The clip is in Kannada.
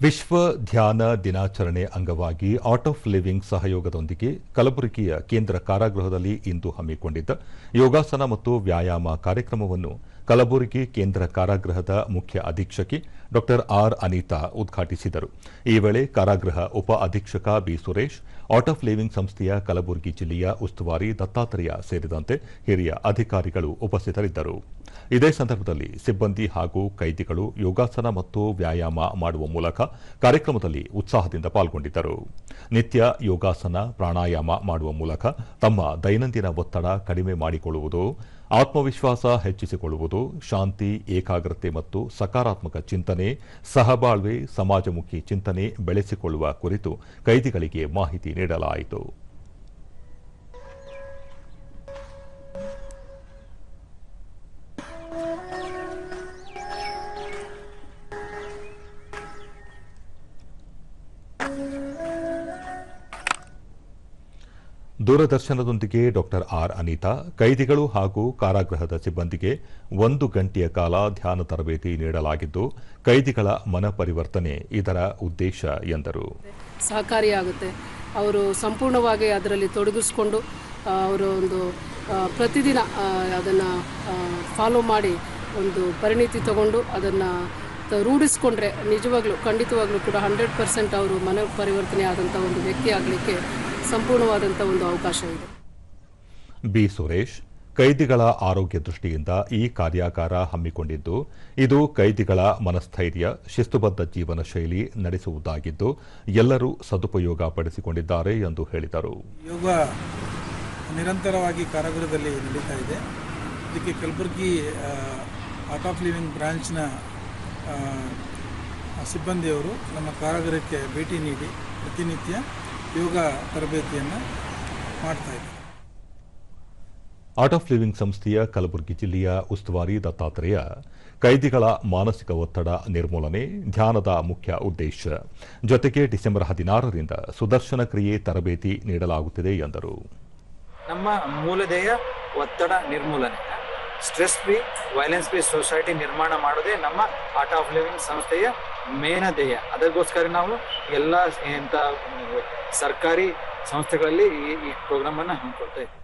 ವಿಶ್ವ ಧ್ಯಾನ ದಿನಾಚರಣೆ ಅಂಗವಾಗಿ ಆರ್ಟ್ ಆಫ್ ಲಿವಿಂಗ್ ಸಹಯೋಗದೊಂದಿಗೆ ಕಲಬುರಗಿಯ ಕೇಂದ್ರ ಕಾರಾಗೃಹದಲ್ಲಿ ಇಂದು ಹಮ್ಮಿಕೊಂಡಿದ್ದ ಯೋಗಾಸನ ಮತ್ತು ವ್ಯಾಯಾಮ ಕಾರ್ಯಕ್ರಮವನ್ನು ಕಲಬುರಗಿ ಕೇಂದ್ರ ಕಾರಾಗೃಹದ ಮುಖ್ಯ ಅಧೀಕ್ಷಕಿ ಡಾ ಆರ್ ಅನಿತಾ ಉದ್ಘಾಟಿಸಿದರು. ಈ ವೇಳೆ ಕಾರಾಗೃಹ ಉಪ ಅಧೀಕ್ಷಕ B Suresh, art of living ಸಂಸ್ಥೆಯ ಕಲಬುರಗಿ ಜಿಲ್ಲೆಯ ಉಸ್ತುವಾರಿ ದತ್ತಾತ್ರೇಯ ಸೇರಿದಂತೆ ಹಿರಿಯ ಅಧಿಕಾರಿಗಳು ಉಪಸ್ಥಿತರಿದ್ದರು. ಇದೇ ಸಂದರ್ಭದಲ್ಲಿ ಸಿಬ್ಬಂದಿ ಹಾಗೂ ಕೈದಿಗಳು ಯೋಗಾಸನ ಮತ್ತು ವ್ಯಾಯಾಮ ಮಾಡುವ ಮೂಲಕ ಕಾರ್ಯಕ್ರಮದಲ್ಲಿ ಉತ್ಸಾಹದಿಂದ ಪಾಲ್ಗೊಂಡಿದ್ದರು. ನಿತ್ಯ ಯೋಗಾಸನ, ಪ್ರಾಣಾಯಾಮ ಮಾಡುವ ಮೂಲಕ ತಮ್ಮ ದೈನಂದಿನ ಒತ್ತಡ ಕಡಿಮೆ ಮಾಡಿಕೊಳ್ಳುವುದು, ಆತ್ಮವಿಶ್ವಾಸ ಹೆಚ್ಚಿಸಿಕೊಳ್ಳುವುದು, ಶಾಂತಿ, ಏಕಾಗ್ರತೆ ಮತ್ತು ಸಕಾರಾತ್ಮಕ ಚಿಂತನೆ, ಸಹಬಾಳ್ವೆ, ಸಮಾಜಮುಖಿ ಚಿಂತನೆ ಬೆಳೆಸಿಕೊಳ್ಳುವ ಕುರಿತು ಕೈದಿಗಳಿಗೆ ಮಾಹಿತಿ ನೀಡಲಾಯಿತು. ದೂರದರ್ಶನದೊಂದಿಗೆ ಡಾ ಆರ್ ಅನಿತಾ ಕೈದಿಗಳು ಹಾಗೂ ಕಾರಾಗೃಹದ ಸಿಬ್ಬಂದಿಗೆ 1 ಗಂಟೆಯ ಕಾಲ ಧ್ಯಾನ ತರಬೇತಿ ನೀಡಲಾಗಿದ್ದು, ಕೈದಿಗಳ ಮನ ಪರಿವರ್ತನೆ ಇದರ ಉದ್ದೇಶ ಎಂದರು. ಸಹಕಾರಿಯಾಗುತ್ತೆ. ಅವರು ಸಂಪೂರ್ಣವಾಗಿ ಅದರಲ್ಲಿ ತೊಡಗಿಸಿಕೊಂಡು ಅವರು ಒಂದು ಪ್ರತಿದಿನ ಅದನ್ನು ಫಾಲೋ ಮಾಡಿ ಒಂದು ಪರಿಣಿತಿ ತಗೊಂಡು ಅದನ್ನು ರೂಢಿಸಿಕೊಂಡ್ರೆ ನಿಜವಾಗ್ಲೂ ಖಂಡಿತವಾಗ್ಲೂ ಕೂಡ 100% ಅವರು ಮನ ಪರಿವರ್ತನೆ ಆದಂಥ ಒಂದು ವ್ಯಕ್ತಿ ಆಗಲಿಕ್ಕೆ ಸಂಪೂರ್ಣವಾದಂಥ ಒಂದು ಅವಕಾಶ ಇದೆ. ಬಿ ಸುರೇಶ್, ಕೈದಿಗಳ ಆರೋಗ್ಯ ದೃಷ್ಟಿಯಿಂದ ಈ ಕಾರ್ಯಾಗಾರ ಹಮ್ಮಿಕೊಂಡಿದ್ದು, ಇದು ಕೈದಿಗಳ ಮನಸ್ಥೈರ್ಯ, ಶಿಸ್ತುಬದ್ಧ ಜೀವನ ಶೈಲಿ ನಡೆಸುವುದಾಗಿದ್ದು ಎಲ್ಲರೂ ಸದುಪಯೋಗ ಪಡಿಸಿಕೊಂಡಿದ್ದಾರೆ ಎಂದು ಹೇಳಿದರು. ಯೋಗ ನಿರಂತರವಾಗಿ ಕಾರಾಗೃಹದಲ್ಲಿ ನಡೀತಾ ಇದೆ. ಇದಕ್ಕೆ ಕಲಬುರಗಿ ಆರ್ಟ್ ಆಫ್ ಲಿವಿಂಗ್ ಬ್ರಾಂಚ್ನ ಸಿಬ್ಬಂದಿಯವರು ನಮ್ಮ ಕಾರಾಗೃಹಕ್ಕೆ ಭೇಟಿ ನೀಡಿ ಪ್ರತಿನಿತ್ಯ ಯೋಗ ತರಬೇತಿಯನ್ನು ಮಾಡ್ತಾ ಇದ್ದಾರೆ. ಆರ್ಟ್ ಆಫ್ ಲಿವಿಂಗ್ ಸಂಸ್ಥೆಯ ಕಲಬುರಗಿ ಜಿಲ್ಲೆಯ ಉಸ್ತುವಾರಿ ದತ್ತಾತ್ರೇಯ, ಕೈದಿಗಳ ಮಾನಸಿಕ ಒತ್ತಡ ನಿರ್ಮೂಲನೆ ಧ್ಯಾನದ ಮುಖ್ಯ ಉದ್ದೇಶ. ಜೊತೆಗೆ ಡಿಸೆಂಬರ್ 16ರಿಂದ ಸುದರ್ಶನ ಕ್ರಿಯೆ ತರಬೇತಿ ನೀಡಲಾಗುತ್ತಿದೆ ಎಂದರು. ನಮ್ಮ ಮೂಲದೇಯ ಒತ್ತಡ ನಿರ್ಮೂಲನೆ, stress free, violence free society ನಿರ್ಮಾಣ ಮಾಡೋದೇ ನಮ್ಮ ಆರ್ಟ್ ಆಫ್ ಲಿವಿಂಗ್ ಸಂಸ್ಥೆಯ ಮೇನ ಧ್ಯೇಯ. ಅದಕ್ಕೋಸ್ಕರ ನಾವು ಎಲ್ಲ ಸರ್ಕಾರಿ ಸಂಸ್ಥೆಗಳಲ್ಲಿ ಈ ಪ್ರೋಗ್ರಾಮನ್ನು ಹಮ್ಮಿಕೊಳ್ತಾ ಇದ್ದೀವಿ.